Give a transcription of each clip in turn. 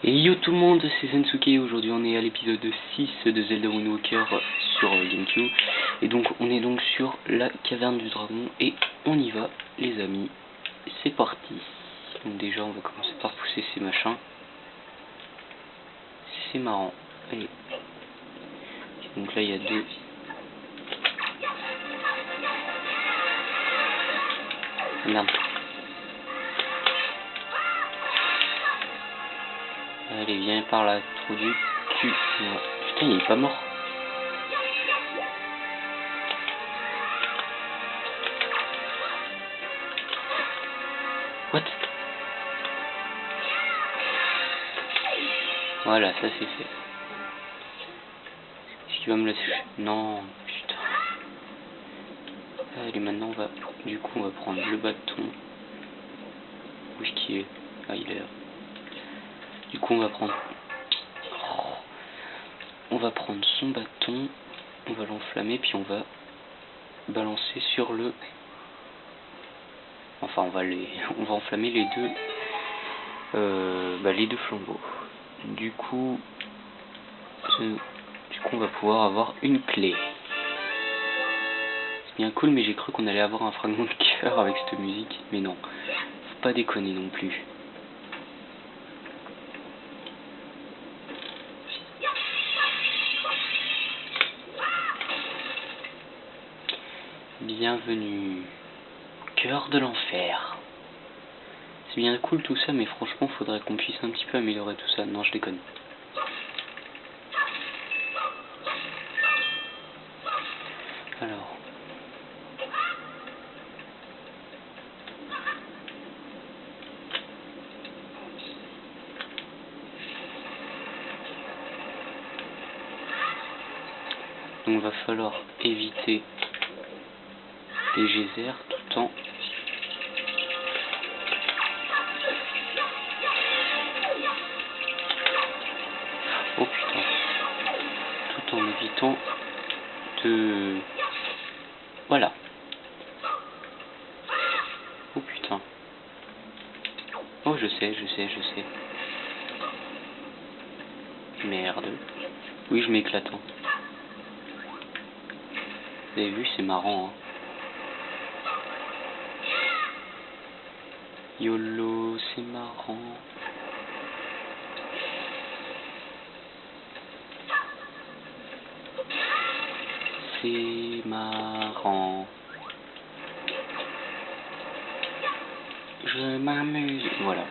Et yo tout le monde, c'est Sensuke. Aujourd'hui on est à l'épisode 6 de Zelda Wind Waker sur GameCube. Et donc on est donc sur la caverne du dragon et on y va les amis. C'est parti. Donc déjà on va commencer par pousser ces machins. C'est marrant. Allez. Donc là il y a deux. Merde. Allez, viens par là, trou du cul. Ouais. Putain, il est pas mort. What? Voilà, ça c'est fait. Est-ce qu'il va me laisser? Non, putain. Allez, maintenant on va... Du coup, on va prendre le bâton. Où est-ce qu'il est? Ah, il est là. Du coup, on va prendre... On va prendre son bâton. On va l'enflammer, puis on va balancer sur le... Enfin, on va enflammer les deux flambeaux. Du coup, on va pouvoir avoir une clé. C'est bien cool, mais j'ai cru qu'on allait avoir un fragment de cœur avec cette musique. Mais non, faut pas déconner non plus. Bienvenue au cœur de l'enfer. C'est bien cool tout ça, mais franchement, faudrait qu'on puisse un petit peu améliorer tout ça. Non, je déconne. Alors. Donc, il va falloir éviter les geysers tout en... Oh putain. Tout en évitant de... Voilà. Oh putain. Oh je sais. Merde. Oui, je m'éclate. Hein. Vous avez vu, c'est marrant. Hein. YOLO, c'est marrant. C'est marrant. Je m'amuse. Voilà.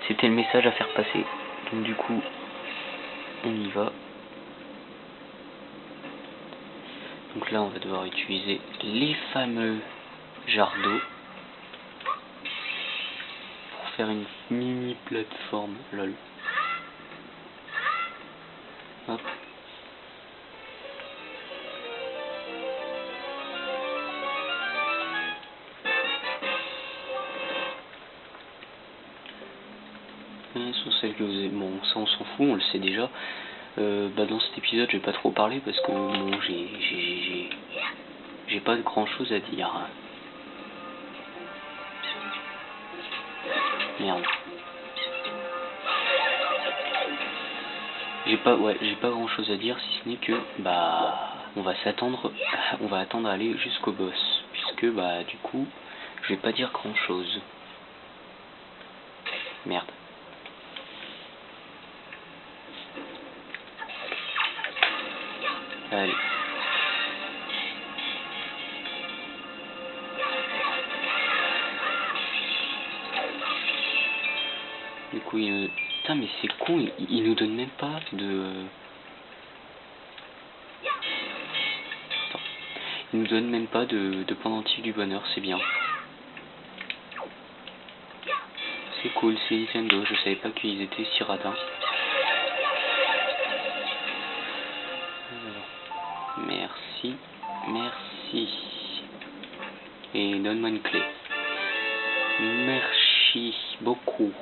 C'était le message à faire passer. Donc du coup, on y va. Donc là, on va devoir utiliser les fameux jarres d'eau pour faire une mini plateforme. Lol. Hop. Sont celles que vous avez... Bon, ça on s'en fout, on le sait déjà. Dans cet épisode, je vais pas trop parler parce que bon, j'ai pas grand chose à dire. Merde. J'ai pas grand chose à dire si ce n'est que on va attendre à aller jusqu'au boss, puisque du coup je vais pas dire grand chose. Merde. Allez. Du coup putain mais c'est con, il nous donne même pas de... Attends. Il nous donne même pas de pendentif du bonheur, c'est bien. C'est cool, c'est Nintendo, je savais pas qu'ils étaient si radins. Merci. Et donne-moi une clé. Merci beaucoup.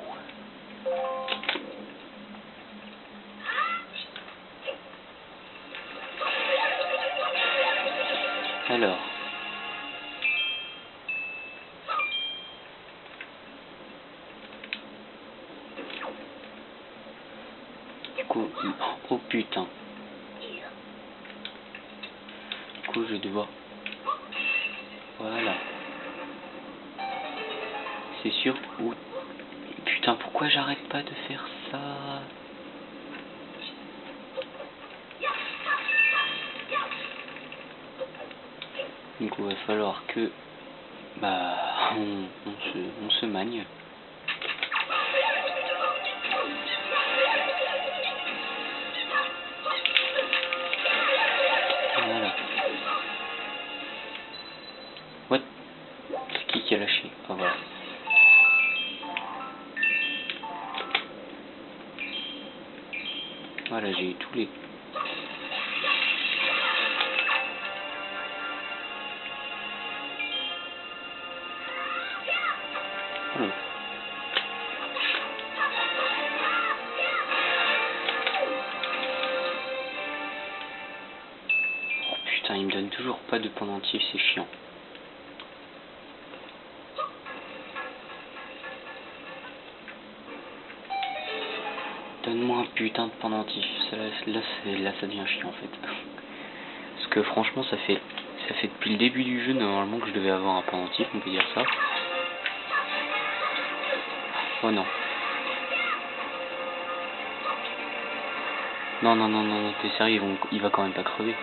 Alors. Du coup, oh putain. Du coup, je vais devoir... Voilà. C'est sûr. Ou... Putain, pourquoi j'arrête pas de faire ça? Donc il va falloir que... Bah... on se magne. Voilà. What? C'est qui a lâché? Ah voilà. Voilà, j'ai eu tous les... Voilà. Oh putain, il me donne toujours pas de pendentif, c'est chiant. Donne-moi un putain de pendentif. Là, ça devient chiant en fait. Parce que franchement, ça fait depuis le début du jeu normalement que je devais avoir un pendentif, on peut dire ça. Oh non. Non, t'es sérieux, il va quand même pas crever.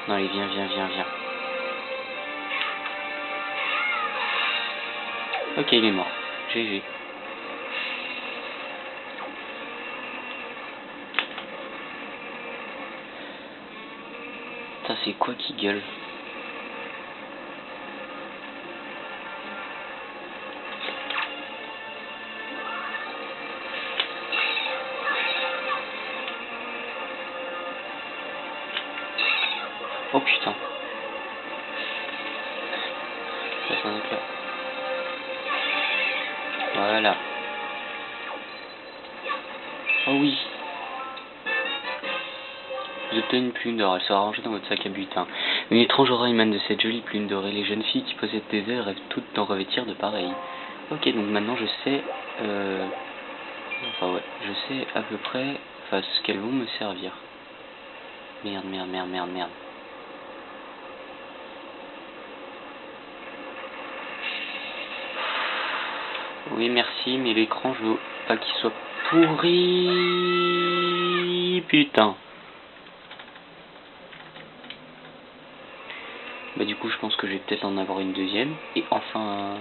Non, allez, viens. Ok, il est mort. GG. Putain, c'est quoi qui gueule? Oh putain. Ça c'est un éclat. Voilà. Oh oui. Vous obtenez une plume d'or, elle sera rangée dans votre sac à butin. Une étrange aura émane de cette jolie plume dorée. Les jeunes filles qui possèdent des ailes rêvent toutes d'en revêtir de pareilles. Ok, donc maintenant je sais... Enfin ouais, je sais à peu près ce qu'elles vont me servir. Merde. Oui, merci, mais l'écran, je veux pas qu'il soit pourri. Putain. Bah du coup, je pense que je vais peut-être en avoir une deuxième. Et enfin...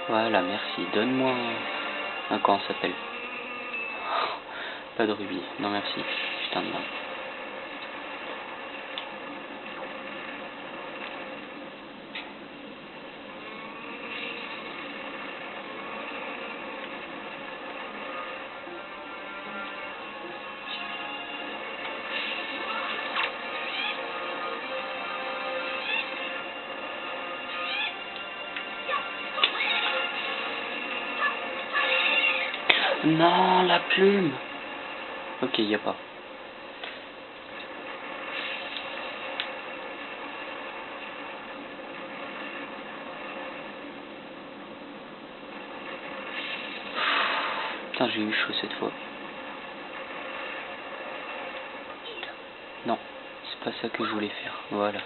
Voilà, merci. Donne-moi un... Comment ça s'appelle? Pas de rubis. Non, merci. Putain de merde. Non, la plume. Ok, y a pas. Putain, j'ai eu chaud cette fois. Non, c'est pas ça que je voulais faire. Voilà.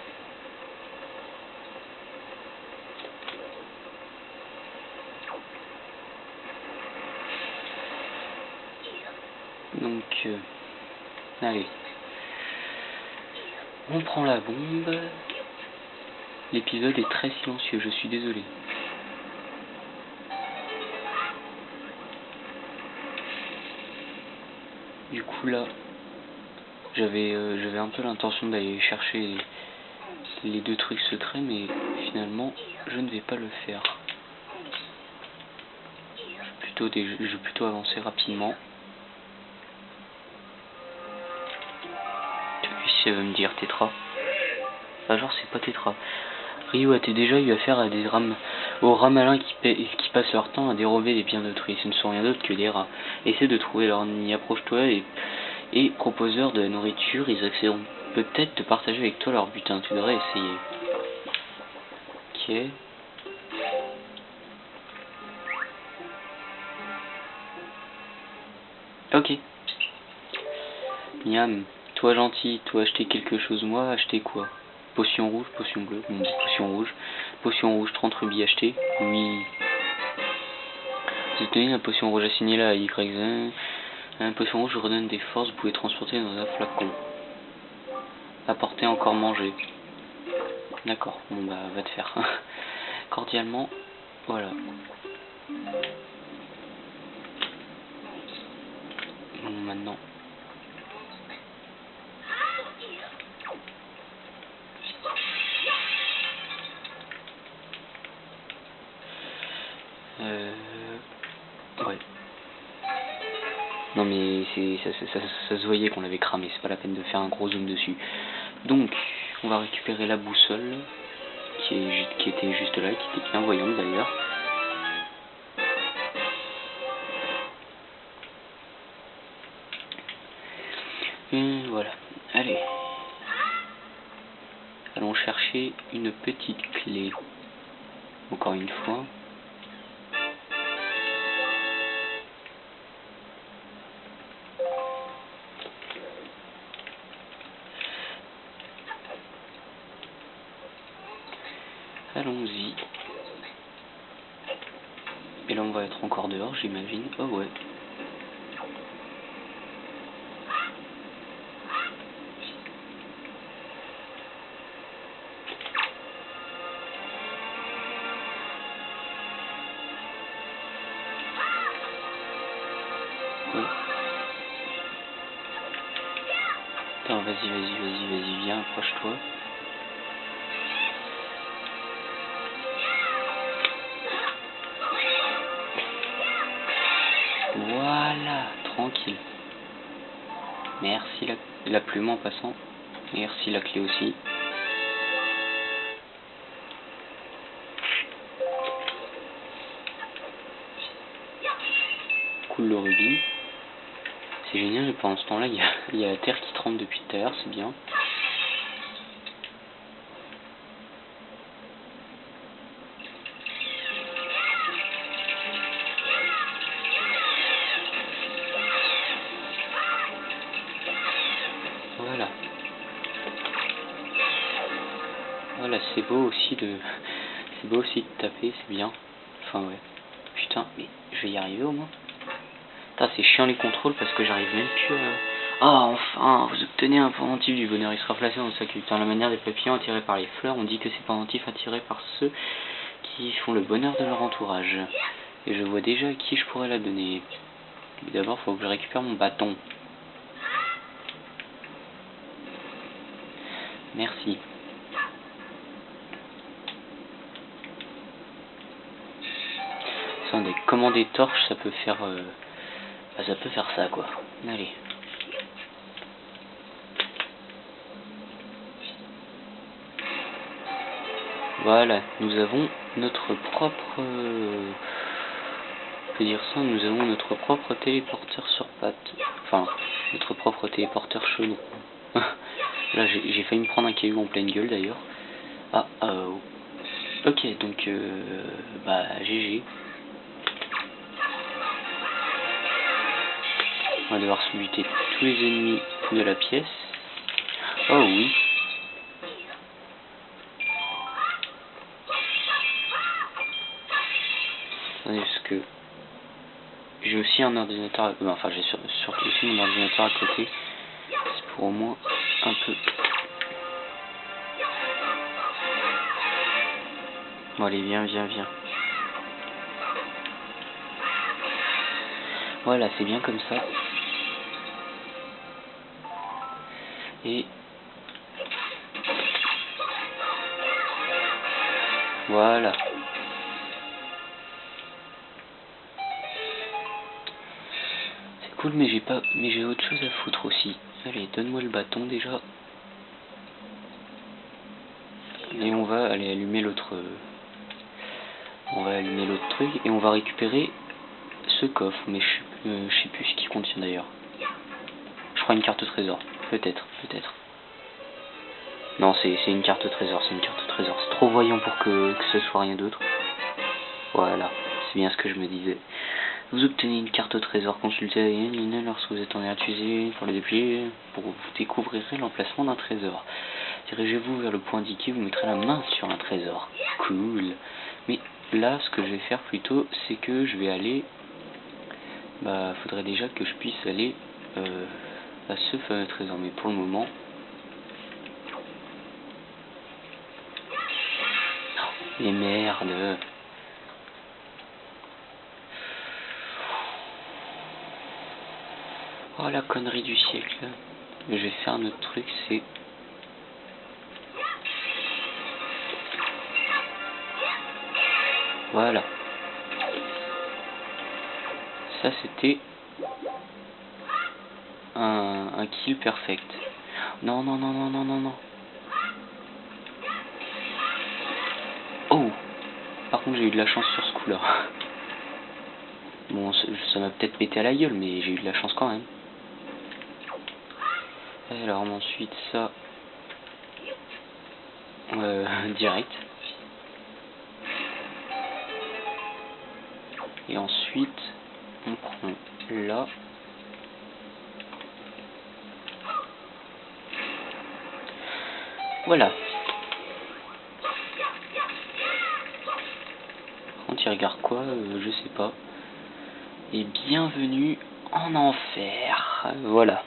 Donc, allez. On prend la bombe. L'épisode est très silencieux, je suis désolé. Du coup là, j'avais un peu l'intention d'aller chercher les deux trucs secrets, mais finalement, je ne vais pas le faire. Je vais plutôt avancer rapidement. Si elle veut me dire Tétra. Enfin, genre, c'est pas Tétra. Ryu, as-tu déjà eu affaire à aux rats malins qui passent leur temps à dérober les biens d'autrui? Ce ne sont rien d'autre que des rats. Essaie de trouver leur nid, approche-toi et proposeur de la nourriture, ils peut-être de partager avec toi leur butin. Tu devrais essayer. Ok. Ok. Miam, toi gentil, toi acheter quelque chose, moi acheter quoi? Potion rouge, potion bleue, potion rouge. Potion rouge, 30 rubis achetés. Oui. Vous obtenez la potion rouge assignée là à Y. Un potion rouge redonne des forces, vous pouvez transporter dans un flacon. Apporter encore manger. D'accord, bon bah va te faire. Cordialement, voilà. Bon maintenant. Ouais. Non mais ça se voyait qu'on l'avait cramé, c'est pas la peine de faire un gros zoom dessus. Donc, on va récupérer la boussole, qui était juste là, qui était bien voyante d'ailleurs. Et voilà, allez. Allons chercher une petite clé. Encore une fois. Allons-y. Et là on va être encore dehors, j'imagine. Oh ouais. Ouais. Attends, vas-y, viens, approche-toi. Voilà, tranquille. Merci la plume en passant. Merci la clé aussi. Cool le rubis. C'est génial, pendant ce temps-là, il y a la terre qui tremble depuis tout à l'heure, c'est bien. Voilà. Voilà, c'est beau aussi de taper, c'est bien. Enfin ouais. Putain, mais je vais y arriver au moins. Putain, c'est chiant les contrôles parce que j'arrive même plus à... Ah, enfin, vous obtenez un pendentif du bonheur, il sera placé dans le sac. Dans la manière des papillons attirés par les fleurs, on dit que ces pendentifs attirés par ceux qui font le bonheur de leur entourage. Et je vois déjà à qui je pourrais la donner. Mais d'abord, faut que je récupère mon bâton. Merci. Sans des commander torches, ça peut faire... ça peut faire ça, quoi. Allez. Voilà, nous avons notre propre... on peut dire ça, nous avons notre propre téléporteur sur pattes. Enfin, notre propre téléporteur chelou. Là, j'ai failli me prendre un caillou en pleine gueule, d'ailleurs. Ah, ok, donc, bah, GG. On va devoir se buter tous les ennemis de la pièce. Oh oui. Attendez, parce que j'ai aussi un ordinateur, enfin j'ai surtout aussi mon ordinateur à côté. C'est pour au moins un peu. Bon allez, viens. Voilà, c'est bien comme ça. Et voilà. C'est cool, mais j'ai autre chose à foutre aussi. Allez, donne-moi le bâton déjà. Et on va aller allumer l'autre. On va allumer l'autre truc et on va récupérer ce coffre, mais je sais plus ce qu'il contient d'ailleurs. Je crois une carte au trésor. Peut-être. Non, c'est une carte trésor, c'est une carte trésor. C'est trop voyant pour que ce soit rien d'autre. Voilà, c'est bien ce que je me disais. Vous obtenez une carte au trésor, consultez lorsque vous êtes en train d'utiliser pour le déplier, pour vous découvrirez l'emplacement d'un trésor. Dirigez-vous vers le point indiqué, vous mettrez la main sur un trésor. Cool. Mais là, ce que je vais faire plutôt, c'est que je vais aller... Bah, faudrait déjà que je puisse aller à ce fameux trésor. Mais pour le moment... Oh, mais merde. Oh la connerie du siècle. Je vais faire un autre truc, c'est... Voilà. Ça c'était un kill perfect. Non, non, non, non, non, non, non. Oh! Par contre j'ai eu de la chance sur ce coup-là. Bon, ça m'a peut-être pété à la gueule, mais j'ai eu de la chance quand même. Alors ensuite ça... direct. Et ensuite, on prend là. Voilà. Quand il regarde quoi, je sais pas. Et bienvenue en enfer. Voilà.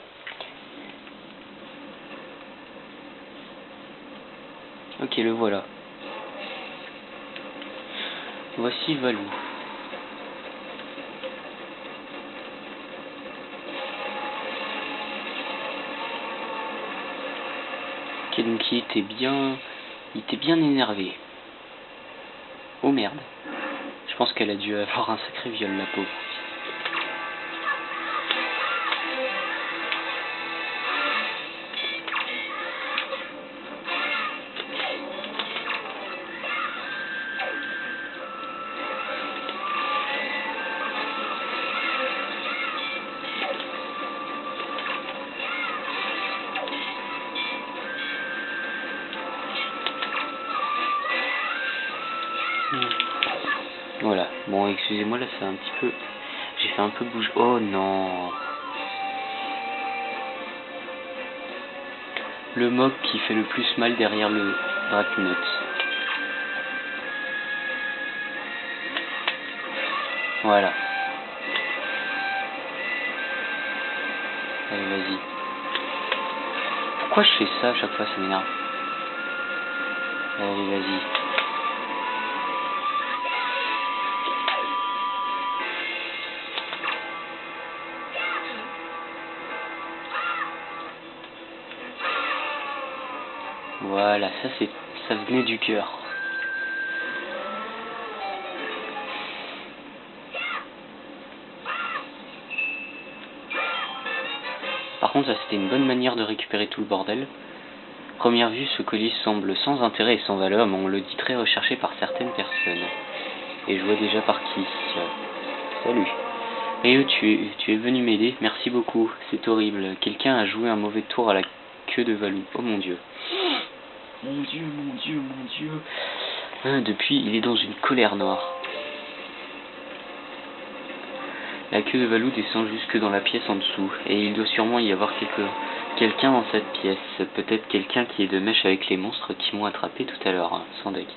Ok, le voilà. Voici Valou. Ok, donc il était bien énervé. Oh merde. Je pense qu'elle a dû avoir un sacré viol, la pauvre. Voilà. Bon, excusez-moi, là c'est un petit peu... J'ai fait un peu bouger... Oh non. Le mob qui fait le plus mal derrière le Draconot. Voilà. Allez, vas-y. Pourquoi je fais ça à chaque fois, ça m'énerve. Allez, vas-y. Voilà, ça venait du cœur. Par contre, ça c'était une bonne manière de récupérer tout le bordel. Première vue, ce colis semble sans intérêt et sans valeur, mais on le dit très recherché par certaines personnes. Et je vois déjà par qui. Salut. Ryo, tu es venu m'aider, merci beaucoup. C'est horrible. Quelqu'un a joué un mauvais tour à la queue de Valou. Oh mon dieu. Mon dieu, mon dieu, mon dieu. Depuis, il est dans une colère noire. La queue de Valou descend jusque dans la pièce en dessous, et il doit sûrement y avoir quelqu'un dans cette pièce. Peut-être quelqu'un qui est de mèche avec les monstres qui m'ont attrapé tout à l'heure, sans deck.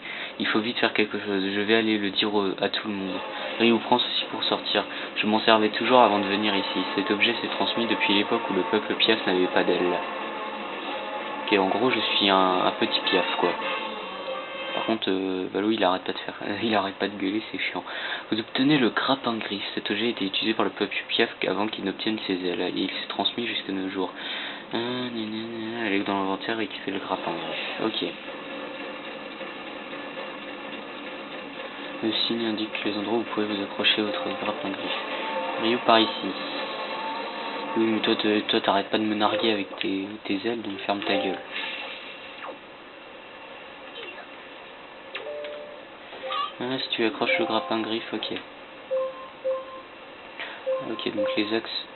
Il faut vite faire quelque chose, je vais aller le dire à tout le monde. Ryo prend ceci pour sortir. Je m'en servais toujours avant de venir ici. Cet objet s'est transmis depuis l'époque où le peuple piaf n'avait pas d'aile. Ok, en gros je suis un petit piaf quoi. Par contre, Valou il arrête pas de faire, il arrête pas de gueuler, c'est chiant. Vous obtenez le grappin griffe. Cet objet a été utilisé par le peuple piaf avant qu'il n'obtienne ses ailes. Et il s'est transmis jusqu'à nos jours. Elle est dans l'inventaire et qui fait le grappin griffe. Ok. Le signe indique les endroits où vous pouvez vous accrocher votre grappin griffe. Ryo par ici. Oui, mais toi t'arrêtes pas de me narguer avec tes ailes, donc ferme ta gueule. Ah, si tu accroches le grappin griffe, ok. Ok, donc les axes...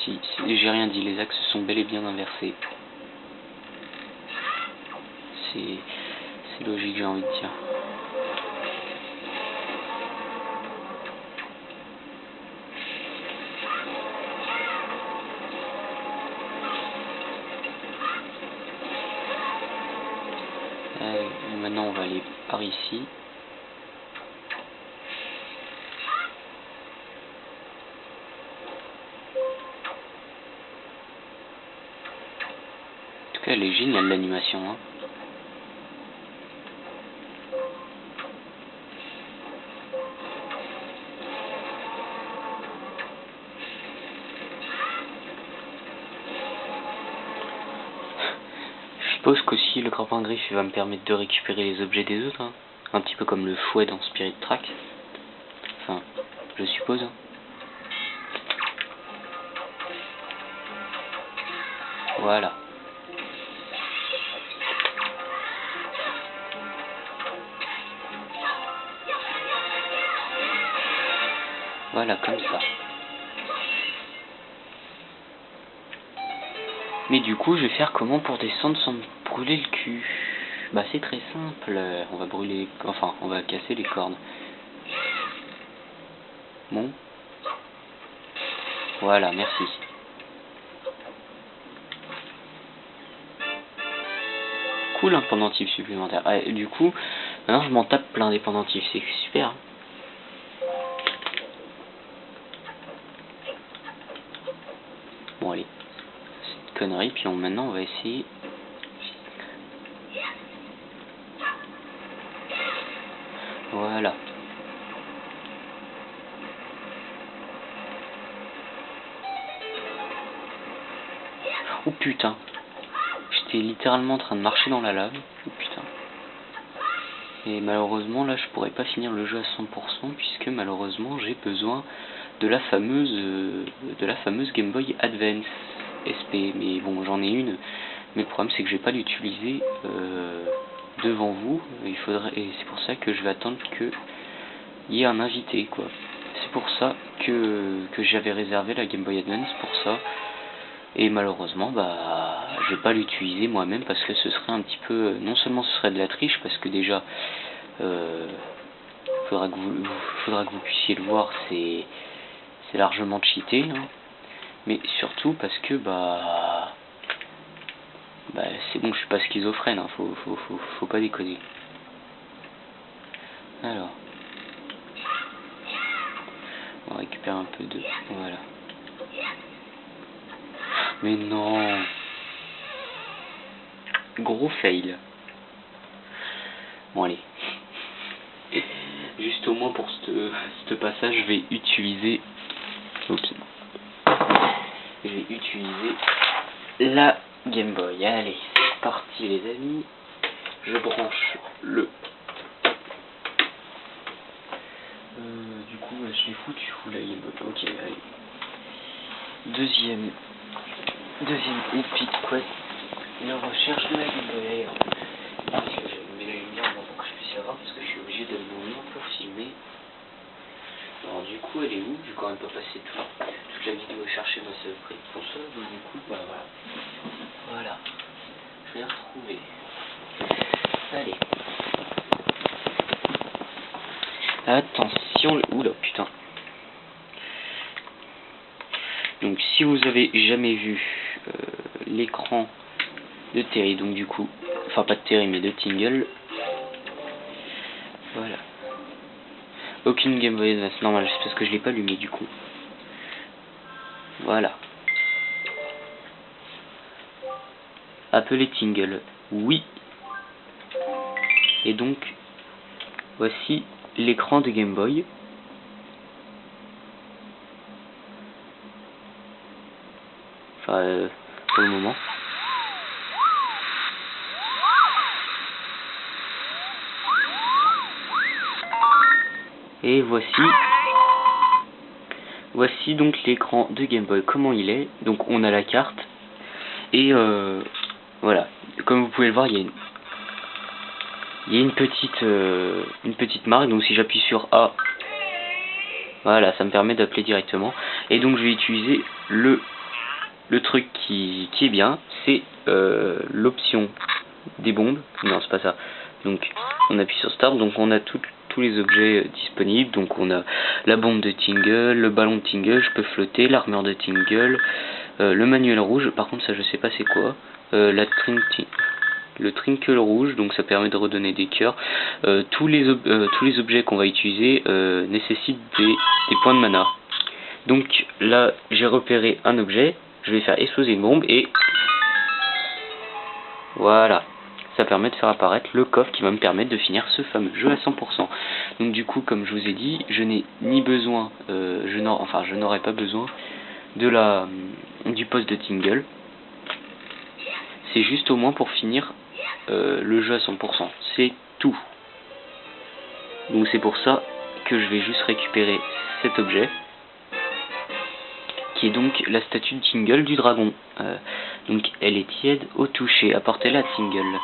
Si j'ai rien dit, les axes sont bel et bien inversés. c'est logique, j'ai envie de dire. Maintenant on va aller par ici. En tout cas elle est géniale l'animation, hein. Je suppose qu'aussi le grappin griffe va me permettre de récupérer les objets des autres, hein. Un petit peu comme le fouet dans Spirit Track. Enfin, je suppose. Hein. Voilà. Voilà, comme ça. Mais du coup, je vais faire comment pour descendre sans me brûler le cul? Bah c'est très simple, on va brûler, enfin on va casser les cordes. Bon. Voilà, merci. Cool un pendentif supplémentaire. Ah, du coup, maintenant je m'en tape plein des pendentifs, c'est super. Hein. Bon allez, cette connerie, puis maintenant on va essayer. Voilà. Oh putain. J'étais littéralement en train de marcher dans la lave. Oh putain. Et malheureusement là je pourrais pas finir le jeu à 100% puisque malheureusement j'ai besoin de la fameuse Game Boy Advance SP. Mais bon j'en ai une. Mais le problème c'est que je vais pas l'utiliser devant vous. Il faudrait, et c'est pour ça que je vais attendre que il y ait un invité quoi. C'est pour ça que j'avais réservé la Game Boy Advance pour ça. Et malheureusement, bah, je vais pas l'utiliser moi-même parce que ce serait un petit peu, non seulement ce serait de la triche parce que déjà, faudra que vous puissiez le voir, c'est largement cheaté, hein. Mais surtout parce que bah c'est bon, je suis pas schizophrène, hein, faut pas déconner. Alors, on récupère un peu de, voilà. Mais non. Gros fail. Bon allez. Juste au moins pour ce passage, je vais utiliser. Oups. Je vais utiliser la Game Boy. Allez, c'est parti les amis. Je branche le. Du coup, je l'ai foutu où la Game Boy. Ok, allez. Deuxième épique quest. La recherche de la Game Boy. Alors, je mets la lumière pour que je puisse la voir parce que je suis obligé de me mouvement pour filmer. Alors du coup elle est où? J'ai quand même pas passé toute la vidéo à chercher ma saloperie de console, donc du coup bah voilà. Je vais la retrouver. Allez. Attention, oula putain. Donc si vous avez jamais vu l'écran de Terry, donc du coup, enfin pas de Terry mais de Tingle, voilà. Aucune Game Boy Advance, normal, c'est parce que je l'ai pas allumé du coup. Voilà. Appelé Tingle, oui. Et donc, voici l'écran de Game Boy. Enfin, pour le moment. Et voici donc l'écran de Game Boy, comment il est. Donc on a la carte. Et voilà, comme vous pouvez le voir, il y a une petite marque. Donc si j'appuie sur A, voilà, ça me permet d'appeler directement. Et donc je vais utiliser le truc qui est bien, c'est l'option des bombes. Non, c'est pas ça. Donc on appuie sur Start, donc on a tous les objets disponibles. Donc on a la bombe de Tingle, le ballon de Tingle, je peux flotter, l'armure de Tingle, le manuel rouge, par contre ça je sais pas c'est quoi, le Trinkle rouge, donc ça permet de redonner des cœurs. Tous les objets qu'on va utiliser nécessitent des points de mana. Donc là j'ai repéré un objet, je vais faire exploser une bombe et voilà, ça permet de faire apparaître le coffre qui va me permettre de finir ce fameux jeu à 100%. Donc du coup, comme je vous ai dit, je n'ai ni besoin, je n'aurais pas besoin de du poste de Tingle. C'est juste au moins pour finir le jeu à 100%. C'est tout. Donc c'est pour ça que je vais juste récupérer cet objet, qui est donc la statue de Tingle du dragon. Donc elle est tiède au toucher, apportez-la à Tingle.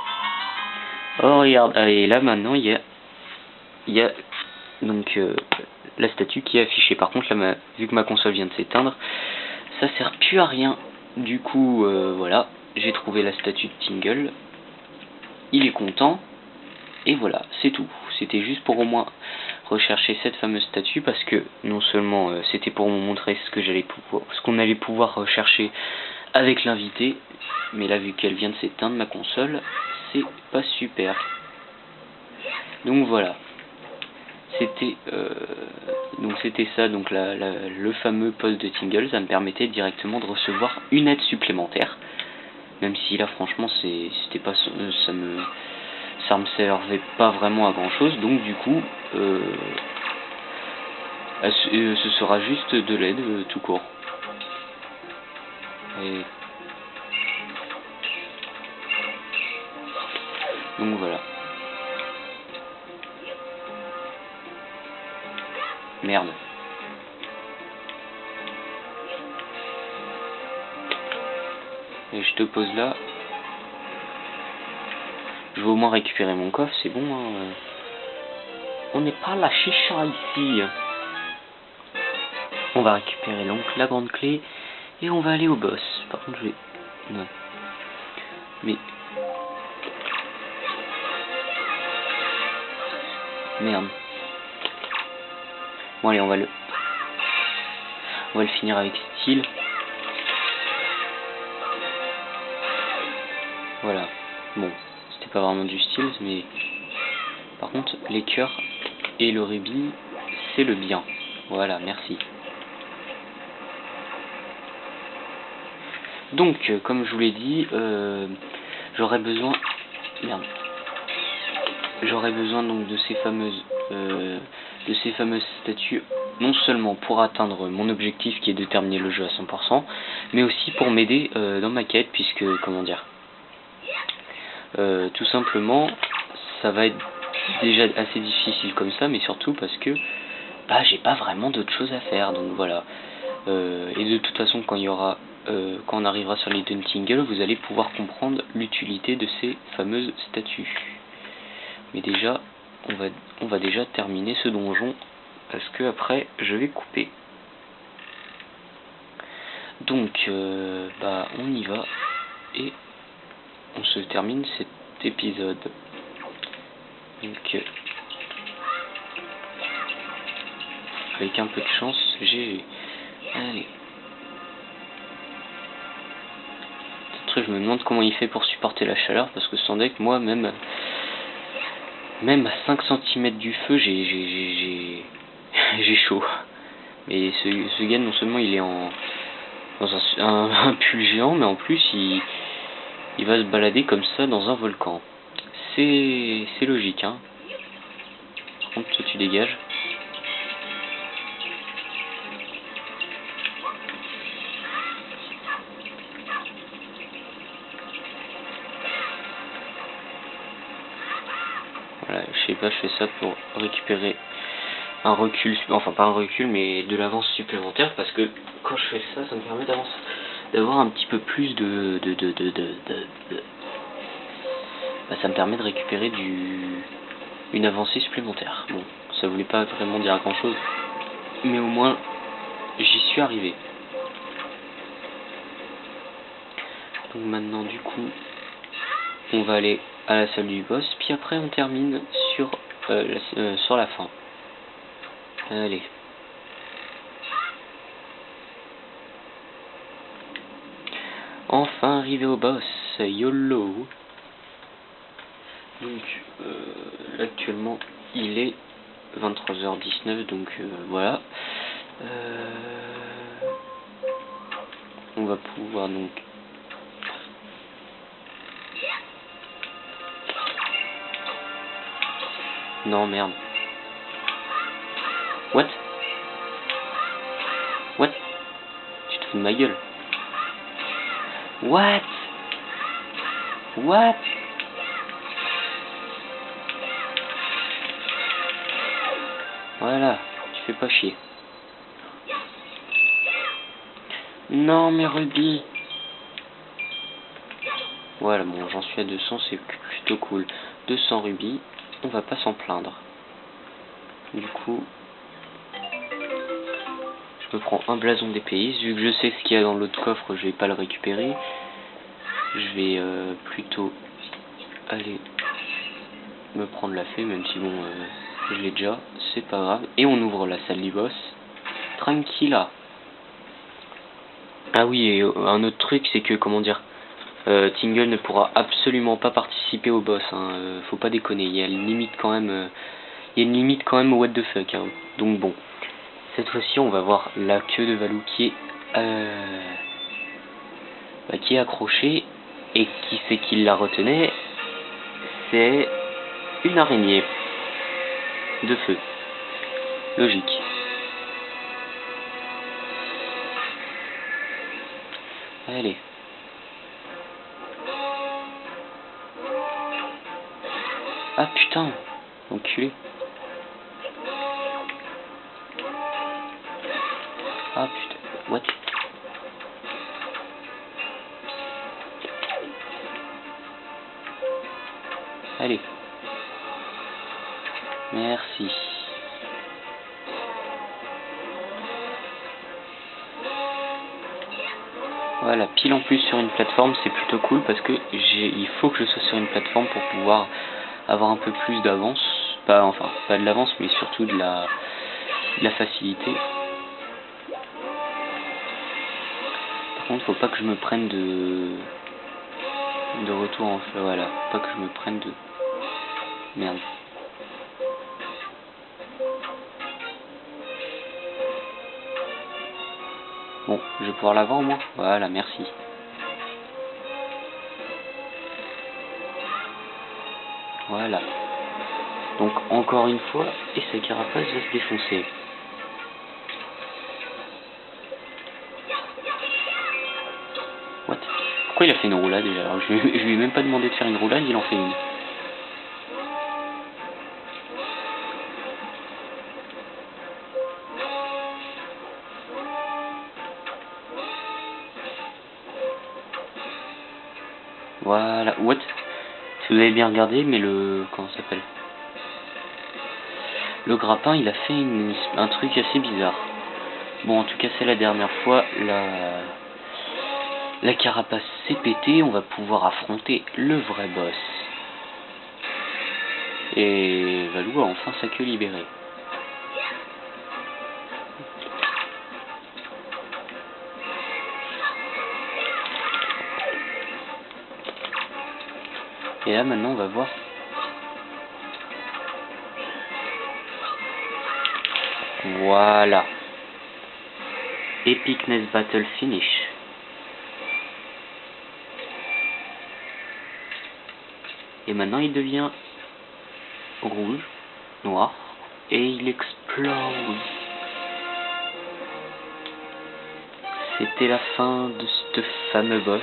Oh regarde, et là maintenant il y a donc la statue qui est affichée. Par contre là, vu que ma console vient de s'éteindre, ça sert plus à rien. Du coup voilà, j'ai trouvé la statue de Tingle, il est content, et voilà, c'est tout. C'était juste pour au moins rechercher cette fameuse statue, parce que non seulement c'était pour vous montrer ce qu'on allait pouvoir rechercher avec l'invité, mais là vu qu'elle vient de s'éteindre ma console, c'est pas super. Donc voilà, c'était ça, donc le fameux poste de Tingle. Ça me permettait directement de recevoir une aide supplémentaire, même si là franchement c'était pas ça me servait pas vraiment à grand chose. Donc du coup ce sera juste de l'aide tout court. Et donc voilà. Merde. Et je te pose là. Je vais au moins récupérer mon coffre, c'est bon. Hein. On n'est pas la chicha ici. On va récupérer donc la grande clé et on va aller au boss. Par contre, je vais... Ouais. Mais... Merde. Bon allez, on va le finir avec style. Voilà. Bon, c'était pas vraiment du style, mais par contre les cœurs et le rubis, c'est le bien. Voilà, merci. Donc, comme je vous l'ai dit, j'aurais besoin donc de ces fameuses statues, non seulement pour atteindre mon objectif qui est de terminer le jeu à 100%, mais aussi pour m'aider dans ma quête, puisque, comment dire, tout simplement, ça va être déjà assez difficile comme ça, mais surtout parce que j'ai pas vraiment d'autres choses à faire, donc voilà. Et de toute façon, quand on arrivera sur les Tingle, vous allez pouvoir comprendre l'utilité de ces fameuses statues. Mais déjà, on va déjà terminer ce donjon, parce que après je vais couper. Donc on y va et on se termine cet épisode. Donc avec un peu de chance, allez. Je me demande comment il fait pour supporter la chaleur, parce que sans deck, moi même à 5 cm du feu, j'ai chaud. Mais ce gars, non seulement il est dans un pull géant, mais en plus il va se balader comme ça dans un volcan. C'est logique, hein. Par contre, toi tu dégages. Voilà, je sais pas, je fais ça pour récupérer un recul, enfin pas un recul, mais de l'avance supplémentaire, parce que quand je fais ça, ça me permet d'avoir un petit peu plus ça me permet de récupérer une avancée supplémentaire. Bon, ça voulait pas vraiment dire grand chose, mais au moins j'y suis arrivé. Donc maintenant du coup on va aller à la salle du boss, puis après on termine sur, sur la fin. Allez. Enfin arrivé au boss, YOLO. Donc là, actuellement il est 23h19, donc voilà. On va pouvoir donc non merde. What? Tu te fous de ma gueule? What? Voilà, tu fais pas chier. Non mais Ruby. Voilà, bon j'en suis à 200, c'est plutôt cool. 200 rubis, on va pas s'en plaindre. Du coup, je me prends un blason d'épéiste. Vu que je sais ce qu'il y a dans l'autre coffre, je vais pas le récupérer. Je vais plutôt aller me prendre la fée, même si bon, je l'ai déjà, c'est pas grave. Et on ouvre la salle du boss. Tranquilla. Ah oui, et un autre truc, c'est que, comment dire, Tingle ne pourra absolument pas participer au boss, hein, faut pas déconner, il y a une limite quand même, au what the fuck, hein. Donc bon, cette fois-ci on va voir la queue de Valou qui est accrochée, et qui c'est qui la retenait? C'est une araignée de feu, logique. Allez. Ah putain, enculé. Ah putain, what? Allez. Merci. Voilà, pile en plus sur une plateforme, c'est plutôt cool parce que il faut que je sois sur une plateforme pour pouvoir avoir un peu plus d'avance. Pas de l'avance, mais surtout de la facilité. Par contre, faut pas que je me prenne de retour en feu. Voilà, pas que je me prenne de merde. Bon, je vais pouvoir l'avoir au moins. Voilà, merci. Voilà. Donc encore une fois, et sa carapace va se défoncer. What? Pourquoi il a fait une roulade déjà? Alors, je lui ai même pas demandé de faire une roulade, il en fait une. Voilà, what? Si vous avez bien regardé, mais comment ça s'appelle? Le grappin, il a fait un truc assez bizarre. Bon, en tout cas, c'est la dernière fois. La carapace s'est pétée, on va pouvoir affronter le vrai boss. Et Valou a enfin sa queue libérée. Et là, maintenant, on va voir. Voilà. Epicness Battle Finish. Et maintenant, il devient rouge, noir, et il explose. C'était la fin de ce fameux boss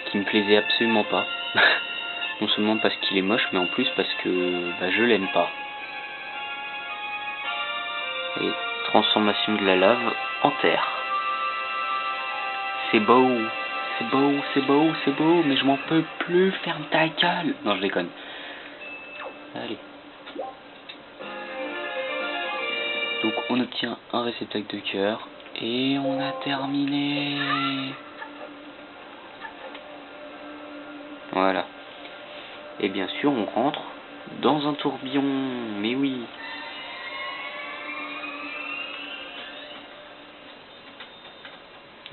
qui me plaisait absolument pas. Non seulement parce qu'il est moche, mais en plus parce que je l'aime pas. Et transformation de la lave en terre. C'est beau, c'est beau, c'est beau, c'est beau, mais je m'en peux plus, ferme ta gueule. Non, je déconne. Allez. Donc on obtient un réceptacle de cœur et on a terminé. Voilà. Et bien sûr, on rentre dans un tourbillon. Mais oui.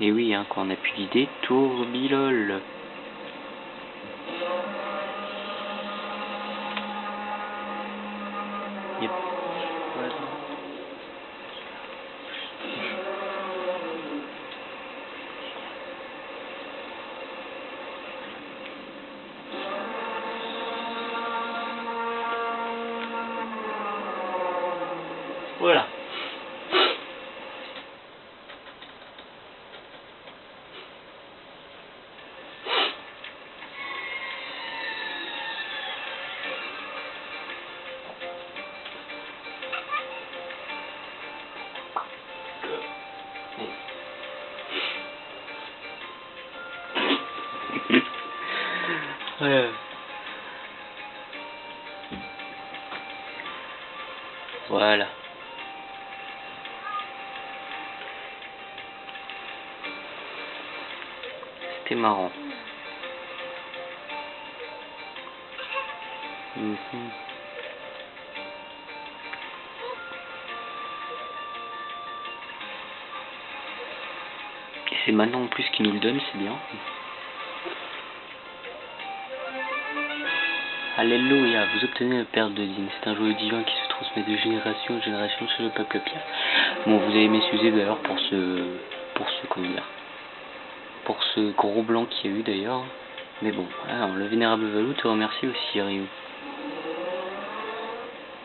Et oui, hein, quand on appuie l'idée, tourbilol. Yep. Voilà. Voilà. C'était marrant. Et c'est maintenant en plus qu'il nous le donne, c'est bien. Alléluia, vous obtenez le Père de Dine. C'est un joyau divin qui se transmet de génération en génération sur le peuple pierre. Bon, vous allez m'excuser d'ailleurs pour ce comment dire, pour ce gros blanc qu'il y a eu d'ailleurs. Mais bon, alors, le vénérable Valou te remercie aussi, Ryu.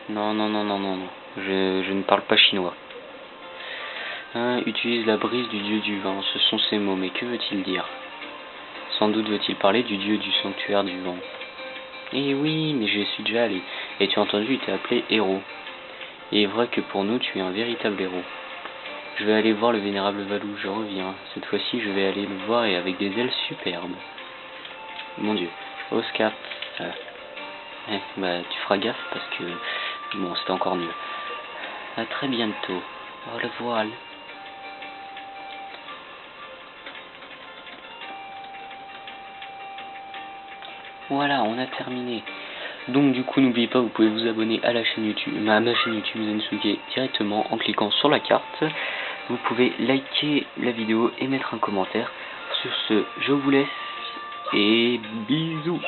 Non, je ne parle pas chinois. Utilise la brise du dieu du vent, ce sont ces mots, mais que veut-il dire? Sans doute veut-il parler du dieu du sanctuaire du vent. Eh oui, mais j'y suis déjà allé. Et tu as entendu, il t'a appelé héros. Il est vrai que pour nous, tu es un véritable héros. Je vais aller voir le vénérable Valou, je reviens. Cette fois-ci, je vais aller le voir et avec des ailes superbes. Mon Dieu. Oscar. Bah, tu feras gaffe parce que... Bon, c'était encore nul. À très bientôt. Au revoir. Voilà, on a terminé. Donc du coup, n'oubliez pas, vous pouvez vous abonner à la chaîne YouTube, à ma chaîne YouTube Zensuke directement en cliquant sur la carte. Vous pouvez liker la vidéo et mettre un commentaire. Sur ce, je vous laisse et bisous.